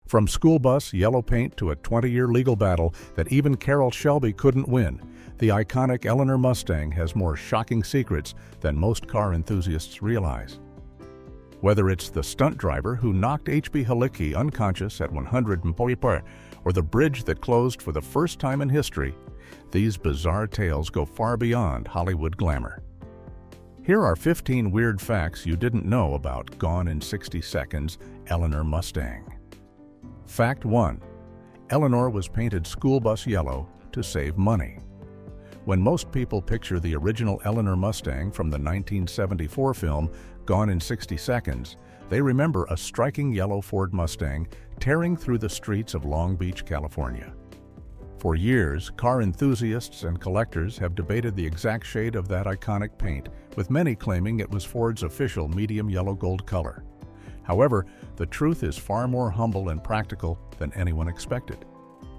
From school bus yellow paint to a 20-year legal battle that even Carroll Shelby couldn't win, the iconic Eleanor Mustang has more shocking secrets than most car enthusiasts realize. Whether it's the stunt driver who knocked H.B. Halicki unconscious at 100 mph or the bridge that closed for the first time in history, these bizarre tales go far beyond Hollywood glamour. Here are 15 weird facts you didn't know about Gone in 60 Seconds Eleanor Mustang. Fact 1. Eleanor was painted school bus yellow to save money. When most people picture the original Eleanor Mustang from the 1974 film Gone in 60 Seconds, they remember a striking yellow Ford Mustang tearing through the streets of Long Beach, California. For years, car enthusiasts and collectors have debated the exact shade of that iconic paint, with many claiming it was Ford's official medium yellow-gold color. However, the truth is far more humble and practical than anyone expected.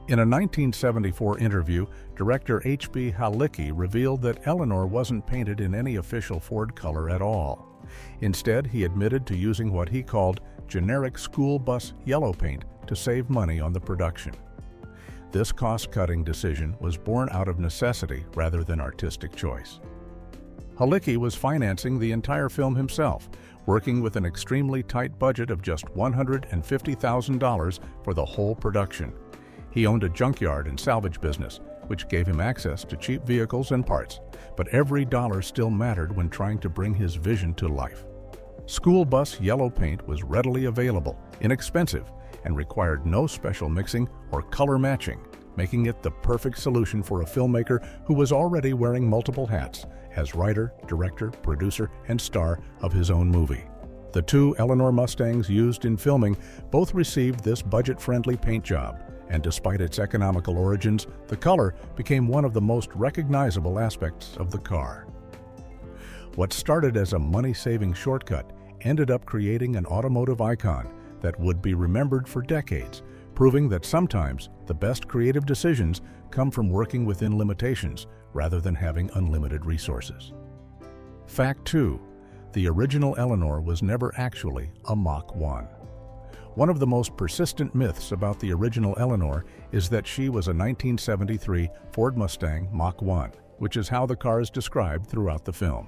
In a 1974 interview, director H.B. Halicki revealed that Eleanor wasn't painted in any official Ford color at all. Instead, he admitted to using what he called generic school bus yellow paint to save money on the production. This cost-cutting decision was born out of necessity rather than artistic choice. Halicki was financing the entire film himself, working with an extremely tight budget of just $150,000 for the whole production. He owned a junkyard and salvage business, which gave him access to cheap vehicles and parts, but every dollar still mattered when trying to bring his vision to life. School bus yellow paint was readily available, inexpensive, and required no special mixing or color matching, making it the perfect solution for a filmmaker who was already wearing multiple hats as writer, director, producer, and star of his own movie. The two Eleanor Mustangs used in filming both received this budget-friendly paint job, and despite its economical origins, the color became one of the most recognizable aspects of the car. What started as a money-saving shortcut ended up creating an automotive icon that would be remembered for decades, proving that sometimes the best creative decisions come from working within limitations rather than having unlimited resources. Fact 2. The original Eleanor was never actually a Mach 1. One of the most persistent myths about the original Eleanor is that she was a 1973 Ford Mustang Mach 1, which is how the car is described throughout the film.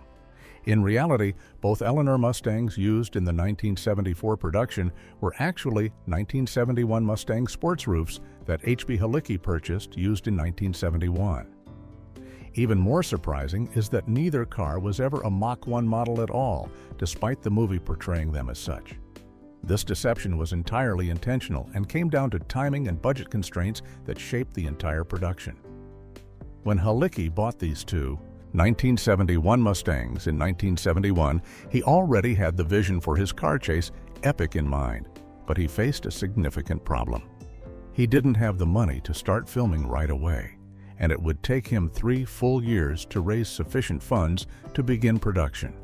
In reality, both Eleanor Mustangs used in the 1974 production were actually 1971 Mustang sports roofs that H.B. Halicki purchased used in 1971. Even more surprising is that neither car was ever a Mach 1 model at all, despite the movie portraying them as such. This deception was entirely intentional and came down to timing and budget constraints that shaped the entire production. When Halicki bought these two 1971 Mustangs in 1971, he already had the vision for his car chase epic in mind, but he faced a significant problem. He didn't have the money to start filming right away, and it would take him 3 full years to raise sufficient funds to begin production.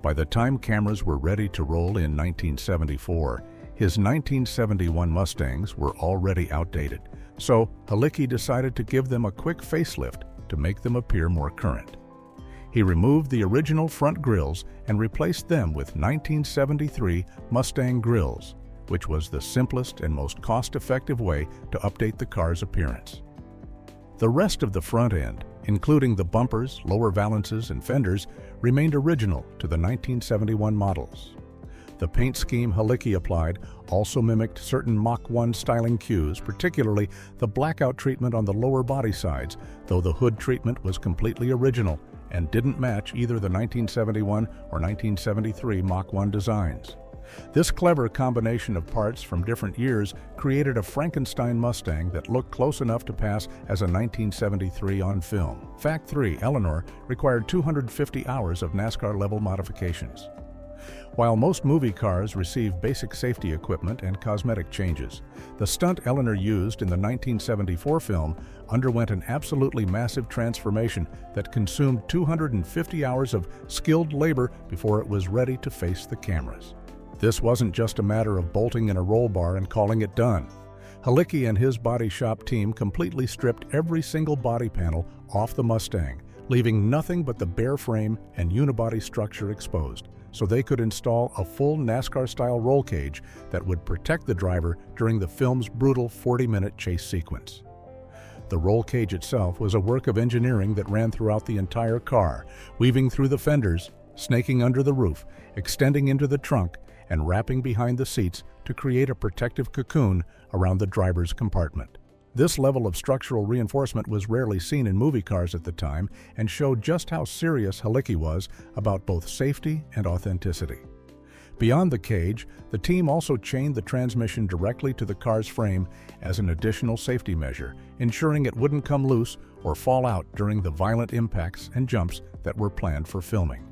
By the time cameras were ready to roll in 1974, his 1971 Mustangs were already outdated, so Halicki decided to give them a quick facelift to make them appear more current. He removed the original front grills and replaced them with 1973 Mustang grills, which was the simplest and most cost-effective way to update the car's appearance. The rest of the front end, including the bumpers, lower valances, and fenders, remained original to the 1971 models. The paint scheme Halicki applied also mimicked certain Mach 1 styling cues, particularly the blackout treatment on the lower body sides, though the hood treatment was completely original and didn't match either the 1971 or 1973 Mach 1 designs. This clever combination of parts from different years created a Frankenstein Mustang that looked close enough to pass as a 1973 on film. Fact 3. Eleanor required 250 hours of NASCAR-level modifications. While most movie cars receive basic safety equipment and cosmetic changes, the stunt Eleanor used in the 1974 film underwent an absolutely massive transformation that consumed 250 hours of skilled labor before it was ready to face the cameras. This wasn't just a matter of bolting in a roll bar and calling it done. Halicki and his body shop team completely stripped every single body panel off the Mustang, leaving nothing but the bare frame and unibody structure exposed, so they could install a full NASCAR-style roll cage that would protect the driver during the film's brutal 40-minute chase sequence. The roll cage itself was a work of engineering that ran throughout the entire car, weaving through the fenders, snaking under the roof, extending into the trunk, and wrapping behind the seats to create a protective cocoon around the driver's compartment. This level of structural reinforcement was rarely seen in movie cars at the time and showed just how serious Halicki was about both safety and authenticity. Beyond the cage, the team also chained the transmission directly to the car's frame as an additional safety measure, ensuring it wouldn't come loose or fall out during the violent impacts and jumps that were planned for filming.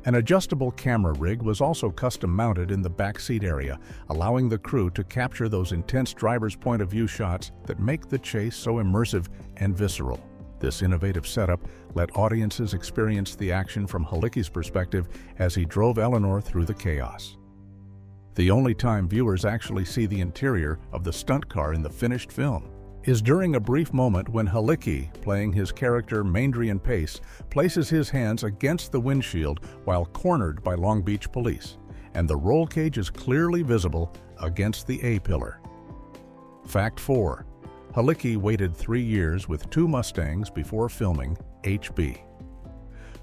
An adjustable camera rig was also custom mounted in the back seat area, allowing the crew to capture those intense driver's point of view shots that make the chase so immersive and visceral. This innovative setup let audiences experience the action from Halicki's perspective as he drove Eleanor through the chaos. The only time viewers actually see the interior of the stunt car in the finished film is during a brief moment when Halicki, playing his character Maindrian Pace, places his hands against the windshield while cornered by Long Beach police, and the roll cage is clearly visible against the A-pillar. Fact 4. Halicki waited 3 years with 2 Mustangs before filming HB.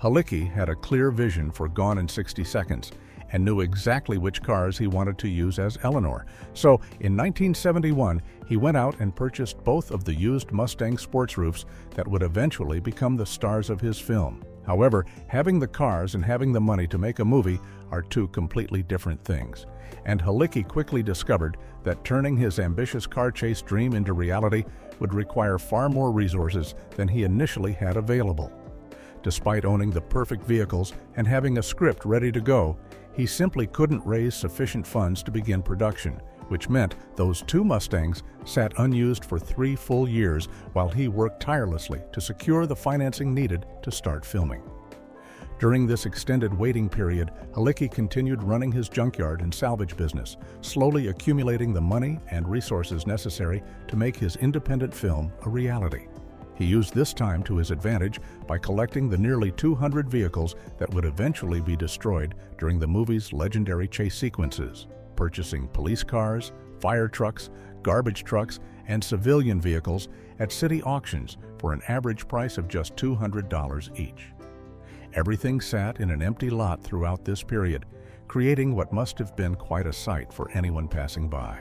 Halicki had a clear vision for Gone in 60 Seconds and knew exactly which cars he wanted to use as Eleanor. So, in 1971, he went out and purchased both of the used Mustang sports roofs that would eventually become the stars of his film. However, having the cars and having the money to make a movie are two completely different things. And Halicki quickly discovered that turning his ambitious car chase dream into reality would require far more resources than he initially had available. Despite owning the perfect vehicles and having a script ready to go, he simply couldn't raise sufficient funds to begin production, which meant those 2 Mustangs sat unused for 3 full years while he worked tirelessly to secure the financing needed to start filming. During this extended waiting period, Halicki continued running his junkyard and salvage business, slowly accumulating the money and resources necessary to make his independent film a reality. He used this time to his advantage by collecting the nearly 200 vehicles that would eventually be destroyed during the movie's legendary chase sequences, purchasing police cars, fire trucks, garbage trucks, and civilian vehicles at city auctions for an average price of just $200 each. Everything sat in an empty lot throughout this period, creating what must have been quite a sight for anyone passing by.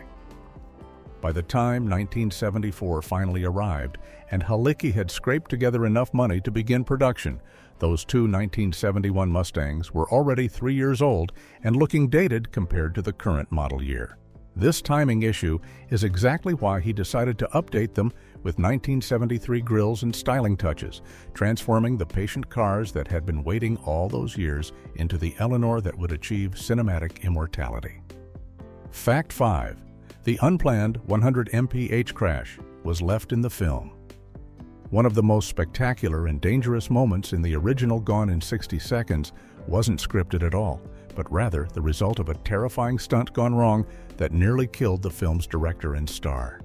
By the time 1974 finally arrived and Halicki had scraped together enough money to begin production, those 2 1971 Mustangs were already 3 years old and looking dated compared to the current model year. This timing issue is exactly why he decided to update them with 1973 grills and styling touches, transforming the patient cars that had been waiting all those years into the Eleanor that would achieve cinematic immortality. Fact 5. The unplanned 100 mph crash was left in the film. One of the most spectacular and dangerous moments in the original Gone in 60 Seconds wasn't scripted at all, but rather the result of a terrifying stunt gone wrong that nearly killed the film's director and star.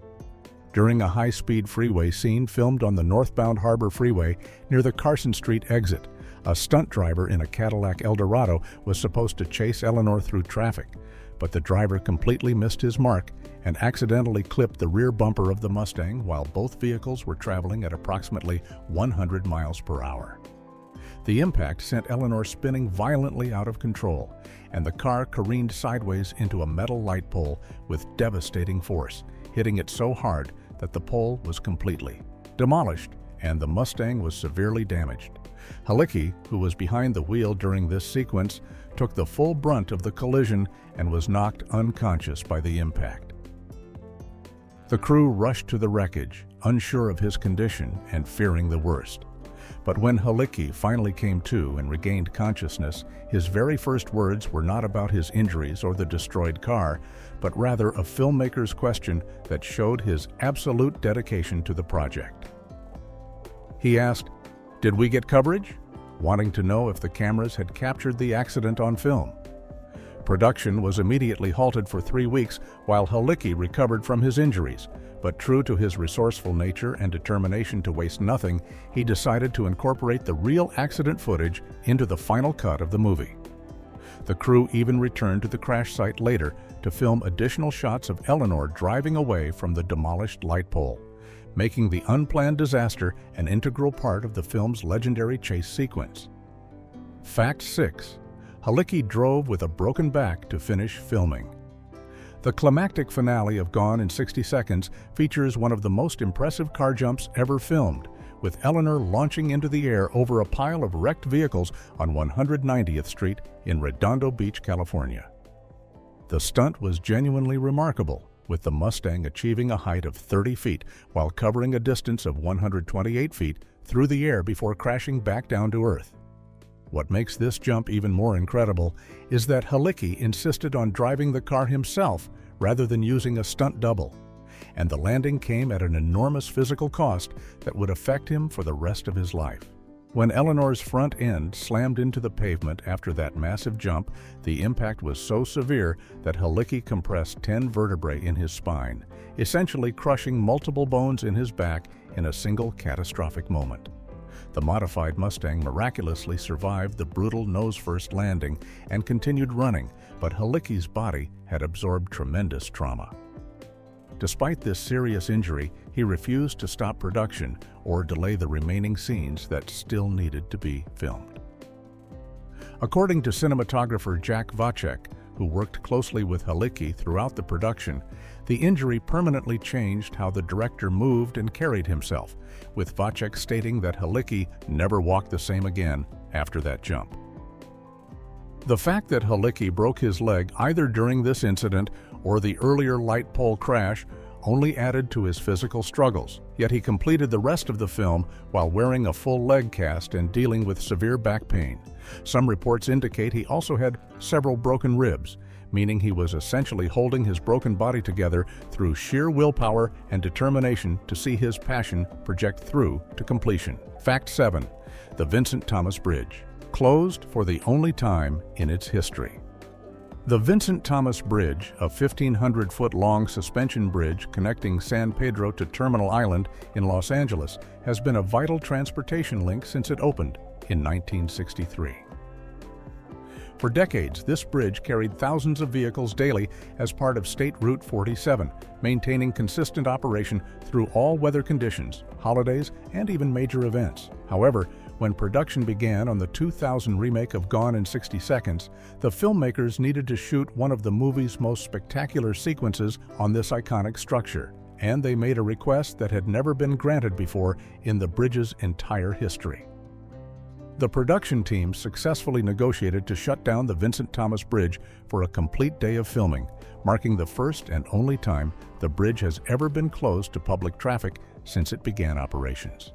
During a high-speed freeway scene filmed on the northbound Harbor Freeway near the Carson Street exit, a stunt driver in a Cadillac Eldorado was supposed to chase Eleanor through traffic, but the driver completely missed his mark and accidentally clipped the rear bumper of the Mustang while both vehicles were traveling at approximately 100 miles per hour. The impact sent Eleanor spinning violently out of control, and the car careened sideways into a metal light pole with devastating force, hitting it so hard that the pole was completely demolished and the Mustang was severely damaged. Halicki, who was behind the wheel during this sequence, took the full brunt of the collision and was knocked unconscious by the impact. The crew rushed to the wreckage, unsure of his condition and fearing the worst. But when Halicki finally came to and regained consciousness, his very first words were not about his injuries or the destroyed car, but rather a filmmaker's question that showed his absolute dedication to the project. He asked, "Did we get coverage?" wanting to know if the cameras had captured the accident on film. Production was immediately halted for 3 weeks while Halicki recovered from his injuries, but true to his resourceful nature and determination to waste nothing, he decided to incorporate the real accident footage into the final cut of the movie. The crew even returned to the crash site later to film additional shots of Eleanor driving away from the demolished light pole, making the unplanned disaster an integral part of the film's legendary chase sequence. Fact 6. Halicki drove with a broken back to finish filming. The climactic finale of Gone in 60 Seconds features one of the most impressive car jumps ever filmed, with Eleanor launching into the air over a pile of wrecked vehicles on 190th Street in Redondo Beach, California. The stunt was genuinely remarkable, with the Mustang achieving a height of 30 feet while covering a distance of 128 feet through the air before crashing back down to earth. What makes this jump even more incredible is that Halicki insisted on driving the car himself rather than using a stunt double, and the landing came at an enormous physical cost that would affect him for the rest of his life. When Eleanor's front end slammed into the pavement after that massive jump, the impact was so severe that Halicki compressed 10 vertebrae in his spine, essentially crushing multiple bones in his back in a single catastrophic moment. The modified Mustang miraculously survived the brutal nose-first landing and continued running, but Halicki's body had absorbed tremendous trauma. Despite this serious injury, he refused to stop production or delay the remaining scenes that still needed to be filmed. According to cinematographer Jack Vacek, who worked closely with Halicki throughout the production, the injury permanently changed how the director moved and carried himself, with Vacek stating that Halicki never walked the same again after that jump. The fact that Halicki broke his leg either during this incident or the earlier light pole crash only added to his physical struggles, yet he completed the rest of the film while wearing a full leg cast and dealing with severe back pain. Some reports indicate he also had several broken ribs, meaning he was essentially holding his broken body together through sheer willpower and determination to see his passion project through to completion. Fact 7. The Vincent Thomas Bridge, closed for the only time in its history. The Vincent Thomas Bridge, a 1,500-foot-long suspension bridge connecting San Pedro to Terminal Island in Los Angeles, has been a vital transportation link since it opened in 1963. For decades, this bridge carried thousands of vehicles daily as part of State Route 47, maintaining consistent operation through all weather conditions, holidays, and even major events. However, when production began on the 2000 remake of Gone in 60 Seconds, the filmmakers needed to shoot one of the movie's most spectacular sequences on this iconic structure, and they made a request that had never been granted before in the bridge's entire history. The production team successfully negotiated to shut down the Vincent Thomas Bridge for a complete day of filming, marking the first and only time the bridge has ever been closed to public traffic since it began operations.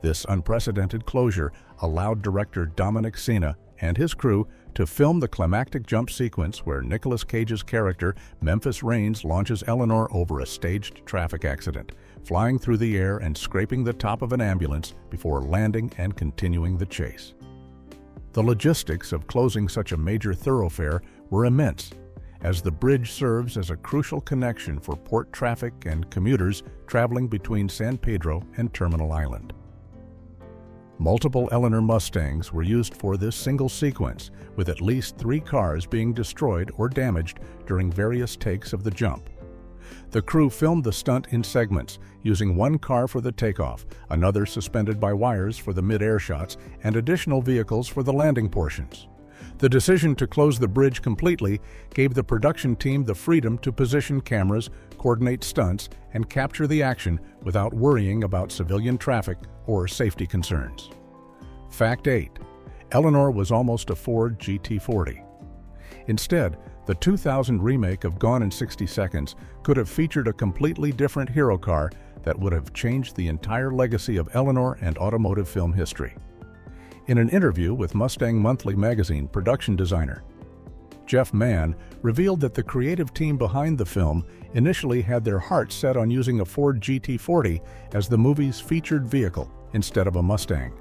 This unprecedented closure allowed director Dominic Sena and his crew to film the climactic jump sequence where Nicolas Cage's character, Memphis Raines, launches Eleanor over a staged traffic accident, flying through the air and scraping the top of an ambulance before landing and continuing the chase. The logistics of closing such a major thoroughfare were immense, as the bridge serves as a crucial connection for port traffic and commuters traveling between San Pedro and Terminal Island. Multiple Eleanor Mustangs were used for this single sequence, with at least 3 cars being destroyed or damaged during various takes of the jump. The crew filmed the stunt in segments, using one car for the takeoff, another suspended by wires for the mid-air shots, and additional vehicles for the landing portions. The decision to close the bridge completely gave the production team the freedom to position cameras, coordinate stunts, and capture the action without worrying about civilian traffic or safety concerns. Fact 8. Eleanor was almost a Ford GT40. Instead, the 2000 remake of Gone in 60 Seconds could have featured a completely different hero car that would have changed the entire legacy of Eleanor and automotive film history. In an interview with Mustang Monthly magazine production designer Jeff Mann revealed that the creative team behind the film initially had their hearts set on using a Ford GT40 as the movie's featured vehicle instead of a Mustang.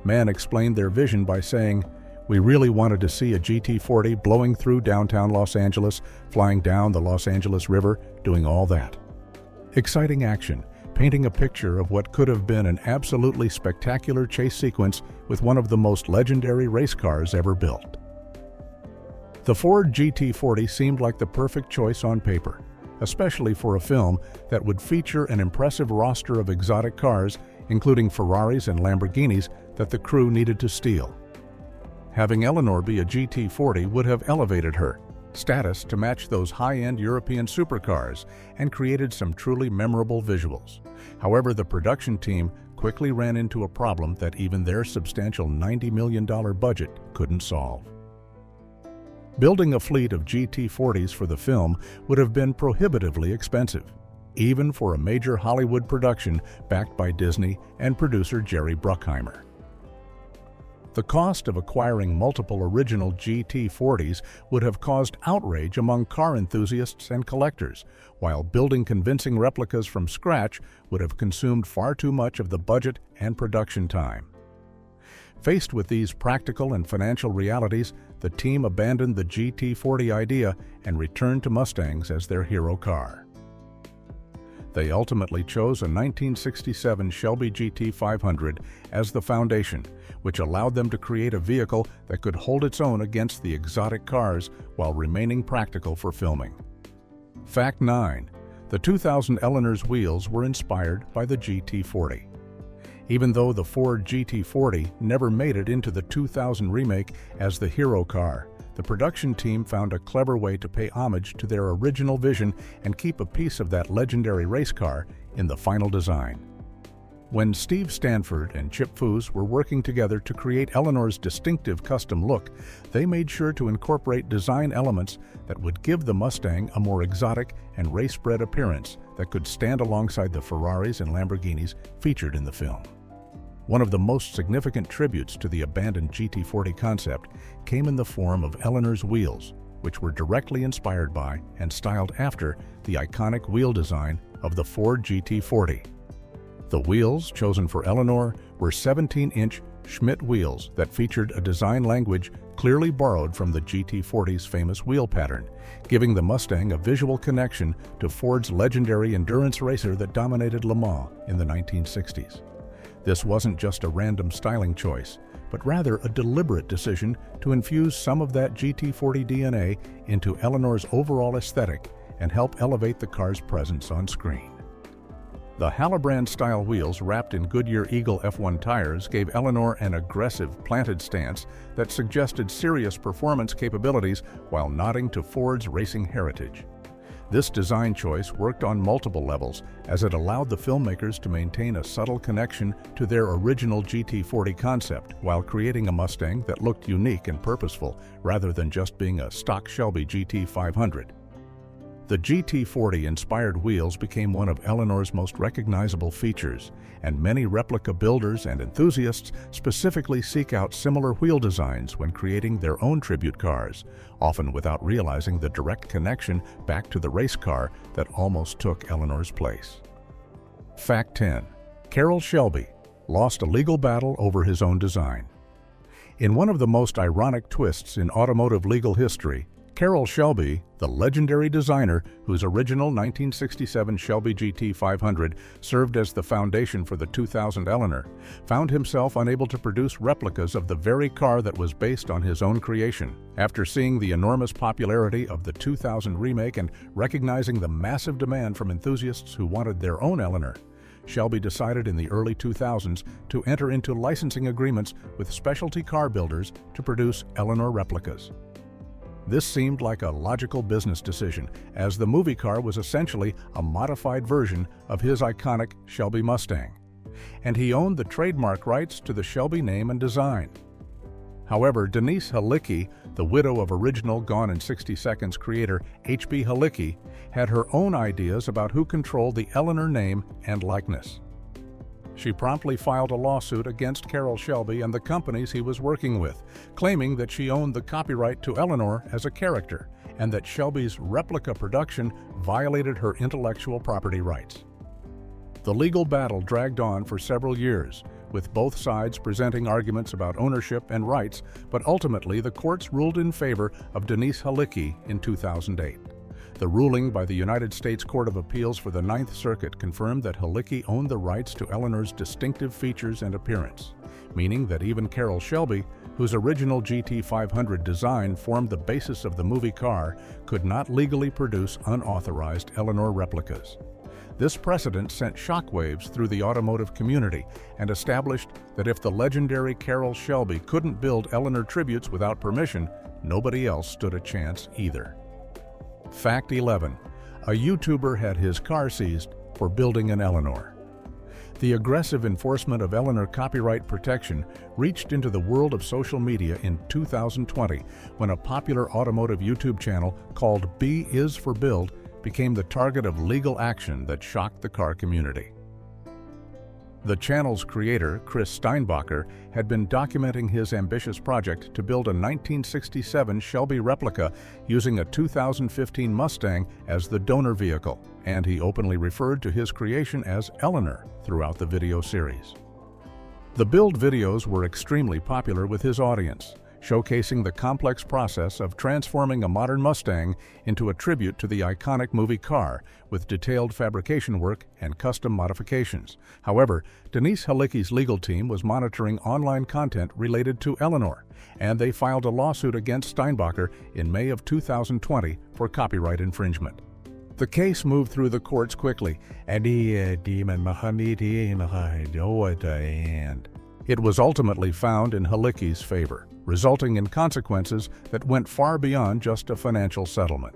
Mann explained their vision by saying, "We really wanted to see a GT40 blowing through downtown Los Angeles, flying down the Los Angeles River, doing all that. Exciting action, painting a picture of what could have been an absolutely spectacular chase sequence with one of the most legendary race cars ever built." The Ford GT40 seemed like the perfect choice on paper, especially for a film that would feature an impressive roster of exotic cars, including Ferraris and Lamborghinis, that the crew needed to steal. Having Eleanor be a GT40 would have elevated her status to match those high-end European supercars and created some truly memorable visuals. However, the production team quickly ran into a problem that even their substantial $90 million budget couldn't solve. Building a fleet of GT40s for the film would have been prohibitively expensive, even for a major Hollywood production backed by Disney and producer Jerry Bruckheimer. The cost of acquiring multiple original GT40s would have caused outrage among car enthusiasts and collectors, while building convincing replicas from scratch would have consumed far too much of the budget and production time. Faced with these practical and financial realities, the team abandoned the GT40 idea and returned to Mustangs as their hero car. They ultimately chose a 1967 Shelby GT500 as the foundation, which allowed them to create a vehicle that could hold its own against the exotic cars while remaining practical for filming. Fact 9. The 2000 Eleanor's wheels were inspired by the GT40. Even though the Ford GT40 never made it into the 2000 remake as the hero car, the production team found a clever way to pay homage to their original vision and keep a piece of that legendary race car in the final design. When Steve Stanford and Chip Foose were working together to create Eleanor's distinctive custom look, they made sure to incorporate design elements that would give the Mustang a more exotic and race-bred appearance that could stand alongside the Ferraris and Lamborghinis featured in the film. One of the most significant tributes to the abandoned GT40 concept came in the form of Eleanor's wheels, which were directly inspired by and styled after the iconic wheel design of the Ford GT40. The wheels chosen for Eleanor were 17-inch Schmidt wheels that featured a design language clearly borrowed from the GT40's famous wheel pattern, giving the Mustang a visual connection to Ford's legendary endurance racer that dominated Le Mans in the 1960s. This wasn't just a random styling choice, but rather a deliberate decision to infuse some of that GT40 DNA into Eleanor's overall aesthetic and help elevate the car's presence on screen. The Halabrand-style wheels wrapped in Goodyear Eagle F1 tires gave Eleanor an aggressive, planted stance that suggested serious performance capabilities while nodding to Ford's racing heritage. This design choice worked on multiple levels as it allowed the filmmakers to maintain a subtle connection to their original GT40 concept while creating a Mustang that looked unique and purposeful rather than just being a stock Shelby GT500. The GT40-inspired wheels became one of Eleanor's most recognizable features, and many replica builders and enthusiasts specifically seek out similar wheel designs when creating their own tribute cars, often without realizing the direct connection back to the race car that almost took Eleanor's place. Fact 10. Carroll Shelby lost a legal battle over his own design. In one of the most ironic twists in automotive legal history, Carroll Shelby, the legendary designer whose original 1967 Shelby GT500 served as the foundation for the 2000 Eleanor, found himself unable to produce replicas of the very car that was based on his own creation. After seeing the enormous popularity of the 2000 remake and recognizing the massive demand from enthusiasts who wanted their own Eleanor, Shelby decided in the early 2000s to enter into licensing agreements with specialty car builders to produce Eleanor replicas. This seemed like a logical business decision, as the movie car was essentially a modified version of his iconic Shelby Mustang, and he owned the trademark rights to the Shelby name and design. However, Denise Halicki, the widow of original Gone in 60 Seconds creator H.B. Halicki, had her own ideas about who controlled the Eleanor name and likeness. She promptly filed a lawsuit against Carroll Shelby and the companies he was working with, claiming that she owned the copyright to Eleanor as a character and that Shelby's replica production violated her intellectual property rights. The legal battle dragged on for several years, with both sides presenting arguments about ownership and rights, but ultimately the courts ruled in favor of Denise Halicki in 2008. The ruling by the United States Court of Appeals for the Ninth Circuit confirmed that Halicki owned the rights to Eleanor's distinctive features and appearance, meaning that even Carroll Shelby, whose original GT500 design formed the basis of the movie car, could not legally produce unauthorized Eleanor replicas. This precedent sent shockwaves through the automotive community and established that if the legendary Carroll Shelby couldn't build Eleanor tributes without permission, nobody else stood a chance either. Fact 11. A YouTuber had his car seized for building an Eleanor. The aggressive enforcement of Eleanor copyright protection reached into the world of social media in 2020 when a popular automotive YouTube channel called B is for Build became the target of legal action that shocked the car community. The channel's creator, Chris Steinbacher, had been documenting his ambitious project to build a 1967 Shelby replica using a 2015 Mustang as the donor vehicle, and he openly referred to his creation as Eleanor throughout the video series. The build videos were extremely popular with his audience, showcasing the complex process of transforming a modern Mustang into a tribute to the iconic movie car with detailed fabrication work and custom modifications. However, Denise Halicki's legal team was monitoring online content related to Eleanor, and they filed a lawsuit against Steinbacher in May of 2020 for copyright infringement. The case moved through the courts quickly, and it was ultimately found in Halicki's favor, resulting in consequences that went far beyond just a financial settlement.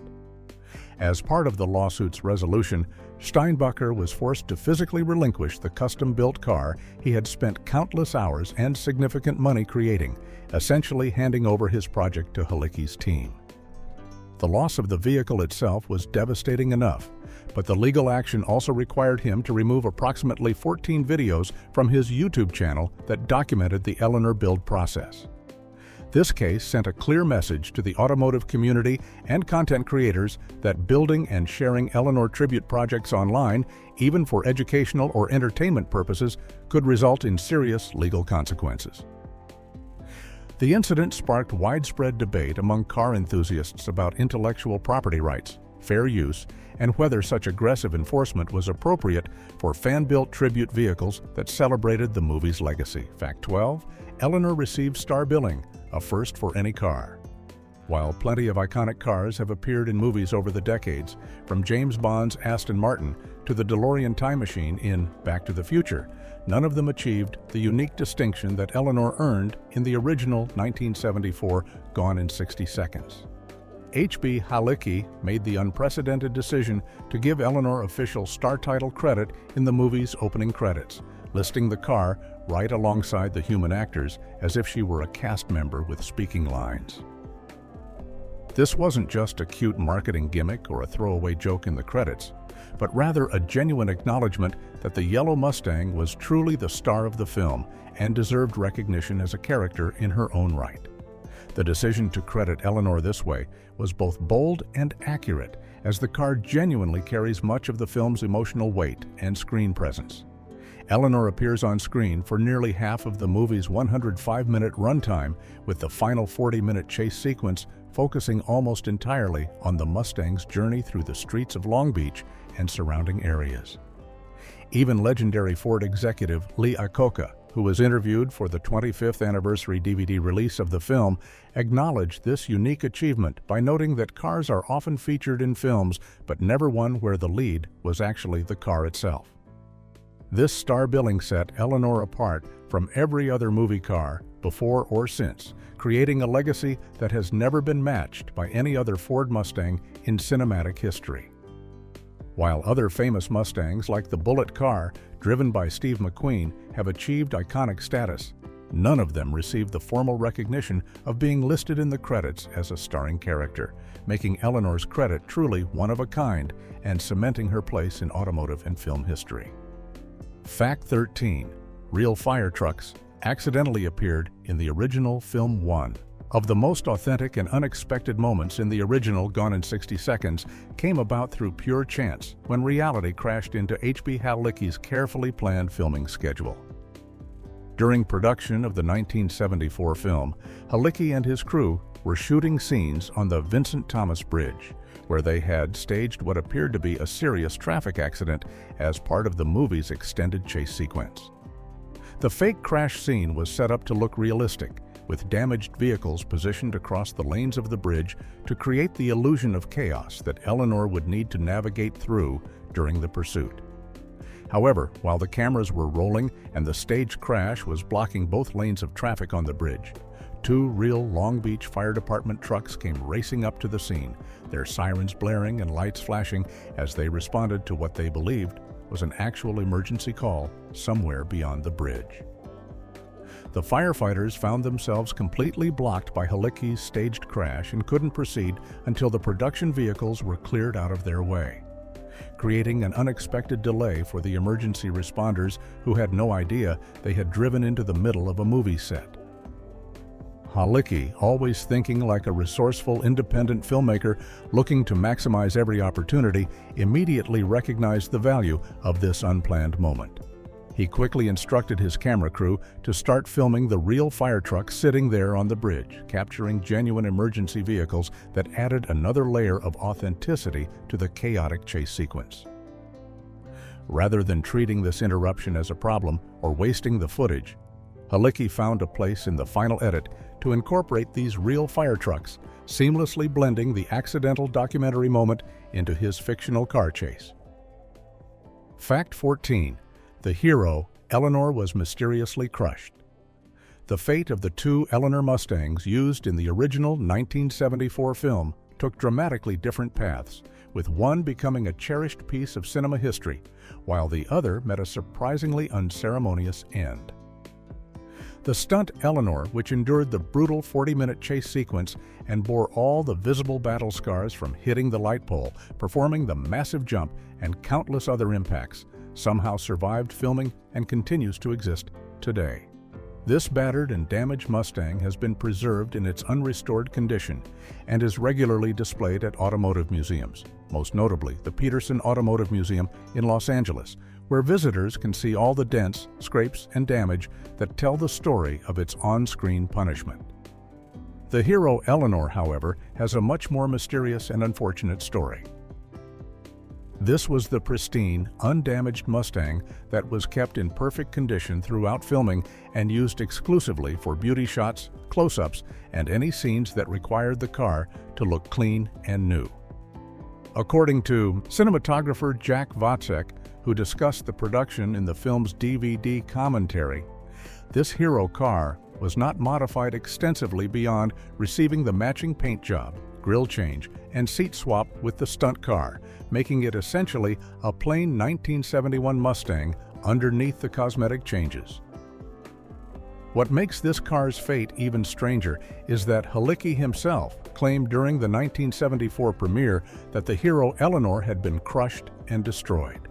As part of the lawsuit's resolution, Steinbacher was forced to physically relinquish the custom-built car he had spent countless hours and significant money creating, essentially handing over his project to Halicki's team. The loss of the vehicle itself was devastating enough, but the legal action also required him to remove approximately 14 videos from his YouTube channel that documented the Eleanor build process. This case sent a clear message to the automotive community and content creators that building and sharing Eleanor tribute projects online, even for educational or entertainment purposes, could result in serious legal consequences. The incident sparked widespread debate among car enthusiasts about intellectual property rights, fair use, and whether such aggressive enforcement was appropriate for fan-built tribute vehicles that celebrated the movie's legacy. Fact 12. Eleanor received star billing, a first for any car. While plenty of iconic cars have appeared in movies over the decades, from James Bond's Aston Martin to the DeLorean time machine in Back to the Future, none of them achieved the unique distinction that Eleanor earned in the original 1974 Gone in 60 Seconds. H.B. Halicki made the unprecedented decision to give Eleanor official star title credit in the movie's opening credits, listing the car right alongside the human actors as if she were a cast member with speaking lines. This wasn't just a cute marketing gimmick or a throwaway joke in the credits, but rather a genuine acknowledgement that the yellow Mustang was truly the star of the film and deserved recognition as a character in her own right. The decision to credit Eleanor this way was both bold and accurate, as the car genuinely carries much of the film's emotional weight and screen presence. Eleanor appears on screen for nearly half of the movie's 105-minute runtime, with the final 40-minute chase sequence focusing almost entirely on the Mustang's journey through the streets of Long Beach and surrounding areas. Even legendary Ford executive Lee Iacocca, who was interviewed for the 25th anniversary DVD release of the film, acknowledged this unique achievement by noting that cars are often featured in films, but never one where the lead was actually the car itself. This star billing set Eleanor apart from every other movie car, before or since, creating a legacy that has never been matched by any other Ford Mustang in cinematic history. While other famous Mustangs, like the Bullitt car, driven by Steve McQueen, have achieved iconic status, none of them received the formal recognition of being listed in the credits as a starring character, making Eleanor's credit truly one of a kind and cementing her place in automotive and film history. Fact 13. Real fire trucks accidentally appeared in the original film 1. Of the most authentic and unexpected moments in the original Gone in 60 Seconds came about through pure chance when reality crashed into H.B. Halicki's carefully planned filming schedule. During production of the 1974 film, Halicki and his crew were shooting scenes on the Vincent Thomas Bridge, where they had staged what appeared to be a serious traffic accident as part of the movie's extended chase sequence. The fake crash scene was set up to look realistic, with damaged vehicles positioned across the lanes of the bridge to create the illusion of chaos that Eleanor would need to navigate through during the pursuit. However, while the cameras were rolling and the staged crash was blocking both lanes of traffic on the bridge, two real Long Beach Fire Department trucks came racing up to the scene, their sirens blaring and lights flashing as they responded to what they believed was an actual emergency call somewhere beyond the bridge. The firefighters found themselves completely blocked by Halicki's staged crash and couldn't proceed until the production vehicles were cleared out of their way, creating an unexpected delay for the emergency responders who had no idea they had driven into the middle of a movie set. Halicki, always thinking like a resourceful, independent filmmaker looking to maximize every opportunity, immediately recognized the value of this unplanned moment. He quickly instructed his camera crew to start filming the real fire truck sitting there on the bridge, capturing genuine emergency vehicles that added another layer of authenticity to the chaotic chase sequence. Rather than treating this interruption as a problem or wasting the footage, Halicki found a place in the final edit to incorporate these real fire trucks, seamlessly blending the accidental documentary moment into his fictional car chase. Fact 14. The hero, Eleanor, was mysteriously crushed. The fate of the two Eleanor Mustangs used in the original 1974 film took dramatically different paths, with one becoming a cherished piece of cinema history, while the other met a surprisingly unceremonious end. The stunt Eleanor, which endured the brutal 40-minute chase sequence and bore all the visible battle scars from hitting the light pole, performing the massive jump, and countless other impacts, somehow survived filming and continues to exist today. This battered and damaged Mustang has been preserved in its unrestored condition and is regularly displayed at automotive museums, most notably the Peterson Automotive Museum in Los Angeles, where visitors can see all the dents, scrapes, and damage that tell the story of its on-screen punishment. The hero Eleanor, however, has a much more mysterious and unfortunate story. This was the pristine, undamaged Mustang that was kept in perfect condition throughout filming and used exclusively for beauty shots, close-ups, and any scenes that required the car to look clean and new. According to cinematographer Jack Votzek, who discussed the production in the film's DVD commentary, this hero car was not modified extensively beyond receiving the matching paint job, grille change, and seat swap with the stunt car, making it essentially a plain 1971 Mustang underneath the cosmetic changes. What makes this car's fate even stranger is that Halicki himself claimed during the 1974 premiere that the hero Eleanor had been crushed and destroyed.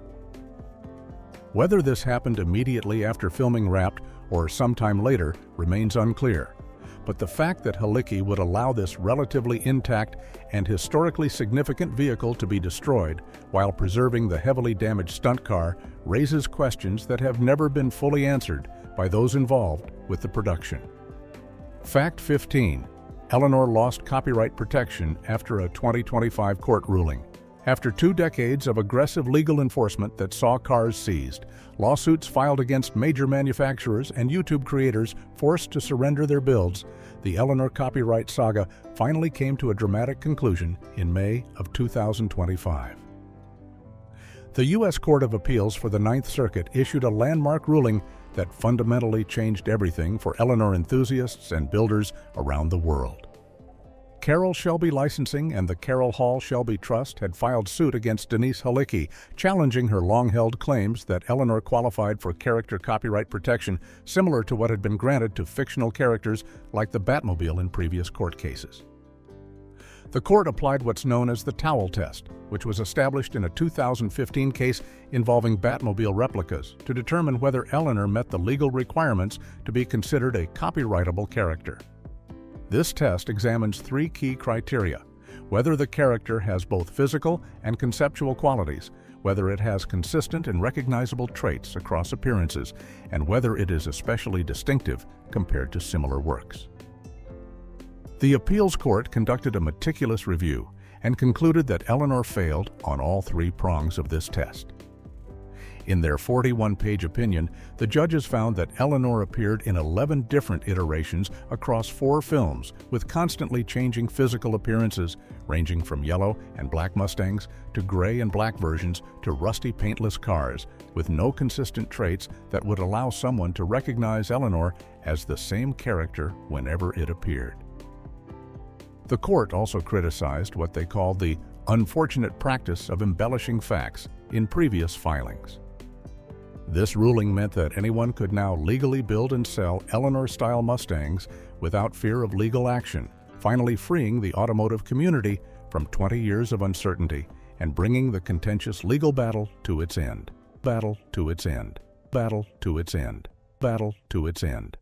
Whether this happened immediately after filming wrapped or sometime later remains unclear, but the fact that Halicki would allow this relatively intact and historically significant vehicle to be destroyed while preserving the heavily damaged stunt car raises questions that have never been fully answered by those involved with the production. Fact 15. Eleanor lost copyright protection after a 2025 court ruling. After 2 decades of aggressive legal enforcement that saw cars seized, lawsuits filed against major manufacturers and YouTube creators forced to surrender their builds, the Eleanor copyright saga finally came to a dramatic conclusion in May of 2025. The U.S. Court of Appeals for the Ninth Circuit issued a landmark ruling that fundamentally changed everything for Eleanor enthusiasts and builders around the world. Carroll Shelby Licensing and the Carroll Shelby Trust had filed suit against Denise Halicki, challenging her long-held claims that Eleanor qualified for character copyright protection similar to what had been granted to fictional characters like the Batmobile in previous court cases. The court applied what's known as the towel test, which was established in a 2015 case involving Batmobile replicas to determine whether Eleanor met the legal requirements to be considered a copyrightable character. This test examines 3 key criteria: whether the character has both physical and conceptual qualities, whether it has consistent and recognizable traits across appearances, and whether it is especially distinctive compared to similar works. The appeals court conducted a meticulous review and concluded that Eleanor failed on all 3 prongs of this test. In their 41-page opinion, the judges found that Eleanor appeared in 11 different iterations across 4 films with constantly changing physical appearances, ranging from yellow and black Mustangs to gray and black versions to rusty paintless cars, with no consistent traits that would allow someone to recognize Eleanor as the same character whenever it appeared. The court also criticized what they called the unfortunate practice of embellishing facts in previous filings. This ruling meant that anyone could now legally build and sell Eleanor-style Mustangs without fear of legal action, finally freeing the automotive community from 20 years of uncertainty and bringing the contentious legal battle to its end. Battle to its end. Battle to its end. Battle to its end.